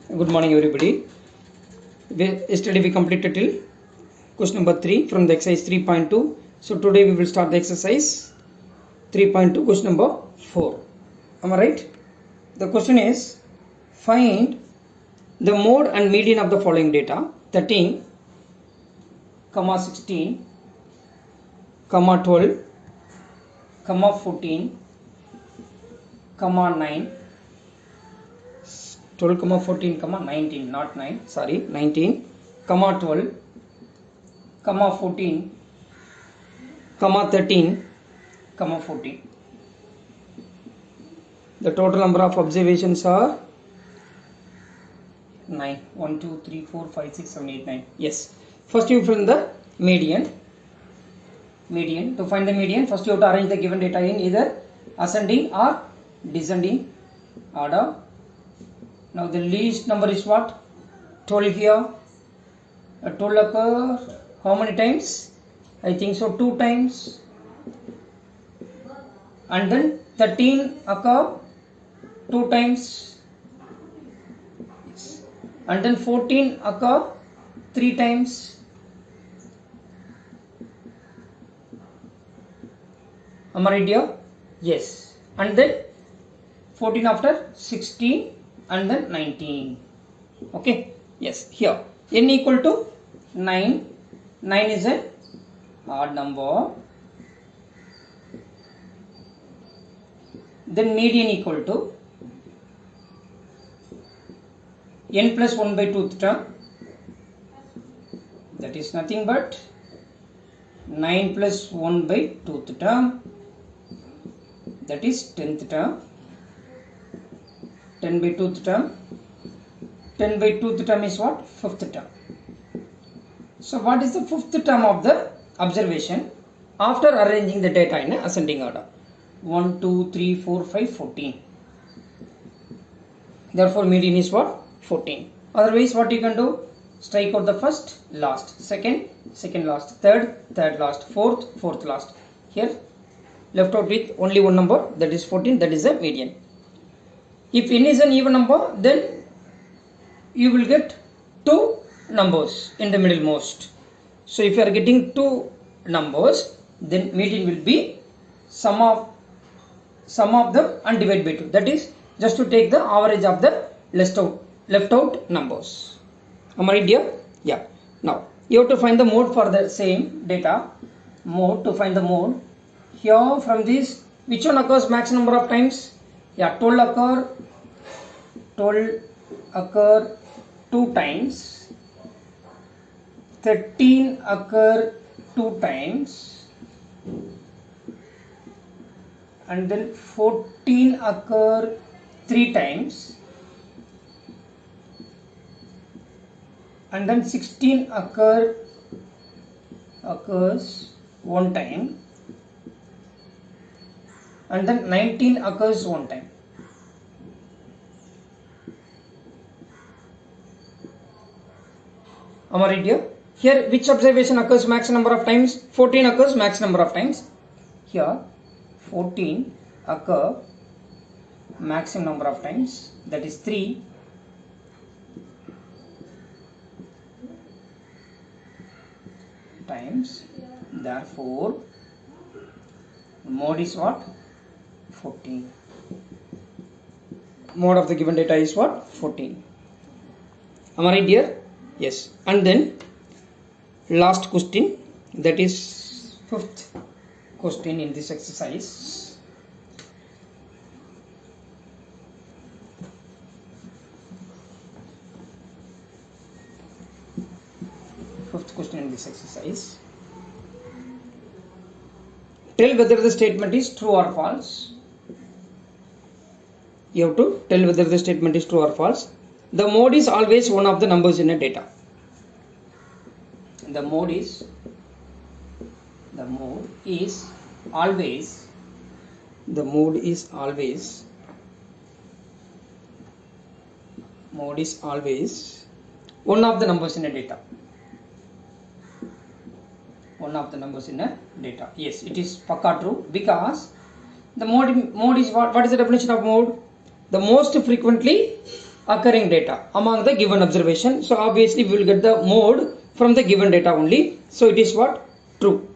Good morning, everybody. Yesterday we completed till question number 3 from the exercise 3.2. So today we will start the exercise 3.2, question number 4. Am I right? The question is, find the mode and median of the following data: 13, 16, 12, 14, 9, 12, 14, 19, not 9, sorry, 19, 12, 14, 13, 14. The total number of observations are 9. 1, 2, 3, 4, 5, 6, 7, 8, 9. Yes. First you find the median. To find the median, first you have to arrange the given data in either ascending or descending order. Now the least number is what? 12 here. 12 occur how many times? I think so 2 times. And then 13 occur 2 times. And then 14 occur 3 times. Am I right here? Yes. And then 14 after 16 and then 19. Okay. Yes. Here n equal to 9. 9 is an odd number. Then median equal to n plus 1 by 2th term. That is nothing but 9 plus 1 by 2th term. That is 10th term. 10 by 2th term. 10 by 2th term is what? 5th term. So what is the 5th term of the observation after arranging the data in ascending order? 1, 2, 3, 4, 5, 14. Therefore median is what? 14. Otherwise what you can do? Strike out the first, last, second, last, third, last, fourth last. Here left out with only one number, that is 14, that is a median. If n is an even number, then you will get 2 numbers in the middlemost. So if you are getting 2 numbers, then median will be sum of them and divide by 2. That is just to take the average of the left out numbers. Am I right here? Yeah. Now you have to find the mode for the same data. To find the mode. Here from this, which one occurs max number of times? Yeah, 12 occur 2 times. 13 occur 2 times. And then 14 occur 3 times. And then 16 occurs 1 time. And then 19 occurs 1 time. Am I right here? Here which observation occurs max number of times? 14 occurs max number of times. Here 14 occur maximum number of times, that is 3. Times. Therefore mode is what? 14. Mode of the given data is what? 14. Am I right here? Yes. And then last question, that is 5th question in this exercise. Tell whether the statement is true or false. You have to tell whether the statement is true or false. The mode is always one of the numbers in a data. The mode is always one of the numbers in a data. Yes, it is pakka true, because the mode is what is the definition of mode? The most frequently occurring data among the given observation. So obviously we will get the mode from the given data only. So it is what? True.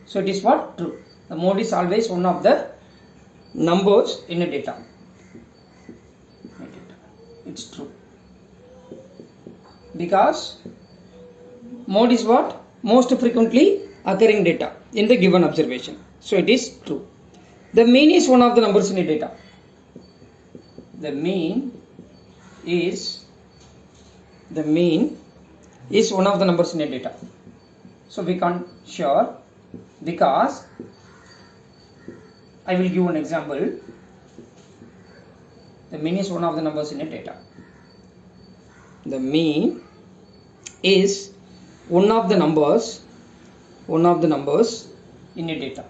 So it is what? True. The mode is always one of the numbers in a data. It's true. Because mode is what? Most frequently occurring data in the given observation. So it is true. The mean is one of the numbers in a data. The mean is one of the numbers in a data. So we can't sure, because I will give an example. The mean is one of the numbers in a data. The mean is one of the numbers in a data.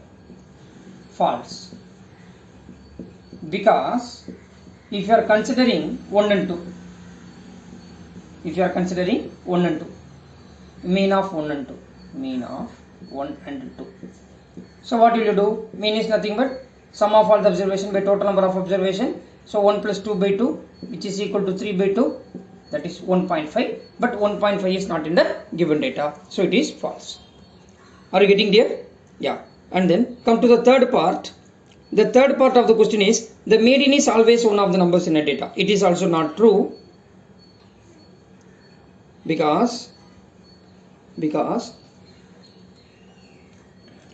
False. Because if you are considering 1 and 2, mean of 1 and 2. So what will you do? Mean is nothing but sum of all the observation by total number of observation. So 1 plus 2 by 2, which is equal to 3 by 2, that is 1.5. But 1.5 is not in the given data, so it is false. Are you getting there? Yeah. And then come to the third part. The third part of the question is, the median is always one of the numbers in a data. It is also not true, because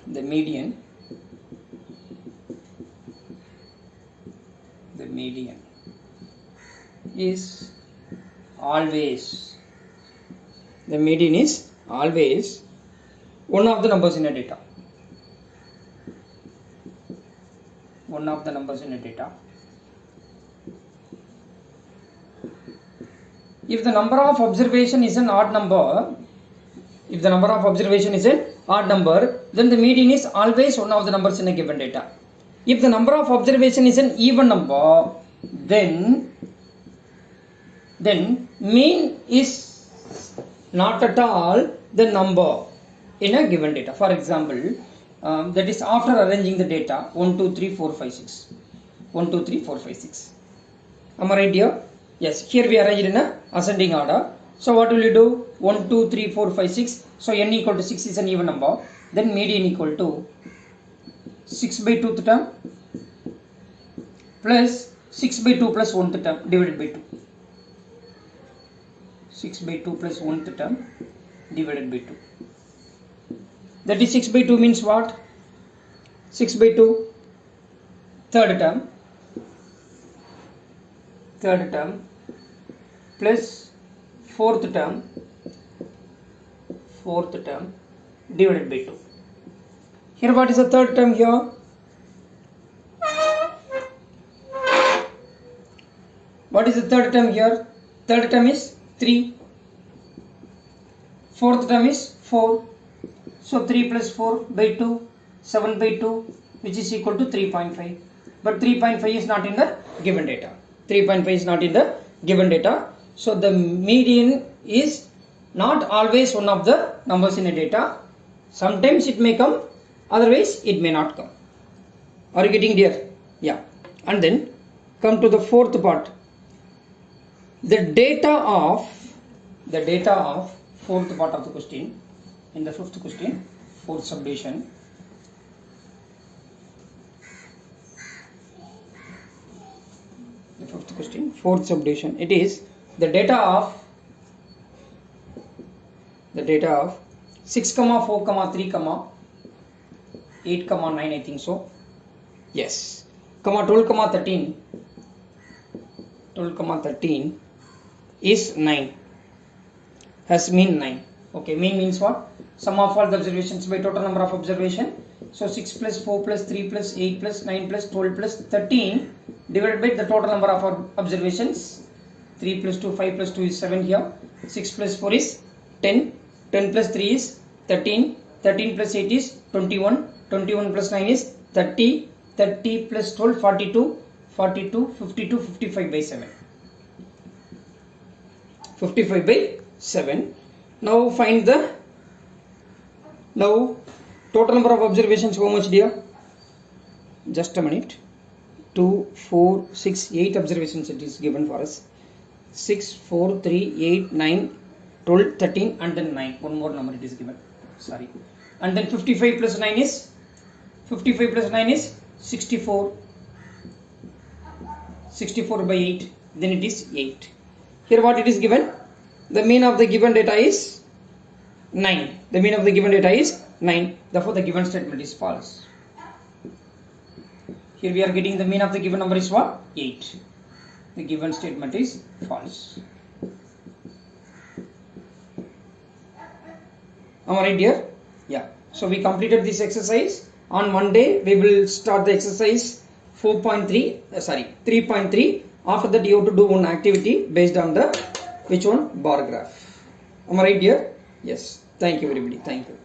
the median is always one of the numbers in a data. If the number of observation is an odd number, then the median is always one of the numbers in a given data. If the number of observation is an even number, then mean is not at all the number in a given data. For example, that is after arranging the data 1, 2, 3, 4, 5, 6. 1, 2, 3, 4, 5, 6. Am I right here? Yes. Here we arrange in a ascending order. So what will you do? 1, 2, 3, 4, 5, 6. So n equal to 6 is an even number. Then median equal to 6 by 2th term plus 6 by 2 plus 1th term divided by 2. 6 by 2 plus 1th term divided by 2. That is 6 by 2 means what? 6 by 2 third term plus fourth term divided by 2. Here what is the third term here? What is the third term here? Third term is 3. Fourth term is 4. So 3 plus 4 by 2, 7 by 2, which is equal to 3.5. But 3.5 is not in the given data. So the median is not always one of the numbers in a data. Sometimes it may come, otherwise it may not come. Are you getting there? Yeah. And then come to the fourth part. The data of fourth part of the question. In the fifth question, fourth subdivision. The fifth question, fourth subdivision. It is the data of 6, 4, 3, 8, 9, I think so. Yes. 12, 13 is 9. Has mean 9. Okay, mean means what? Sum of all the observations by total number of observation. So 6 plus 4 plus 3 plus 8 plus 9 plus 12 plus 13 divided by the total number of observations. 3 plus 2, 5 plus 2 is 7 here. 6 plus 4 is 10. 10 plus 3 is 13. 13 plus 8 is 21. 21 plus 9 is 30. 30 plus 12, 42. 42, 52, 55 by 7. 55 by 7. Now find the total number of observations. How much, dear? Just a minute. 2, 4, 6, 8 observations it is given for us. 6, 4, 3, 8, 9, 12, 13 and then 9. One more number it is given. Sorry. And then 55 plus 9 is 64. 64 by 8. Then it is 8. Here what it is given? The mean of the given data is 9. The mean of the given data is 9. Therefore the given statement is false. Here we are getting the mean of the given number is what? 8. The given statement is false. Am I right here? Yeah. So we completed this exercise. On Monday we will start the exercise 3.3. After that you have to do one activity based on the which one? Bar graph. Am I right here? Yes. Thank you everybody. Thank you.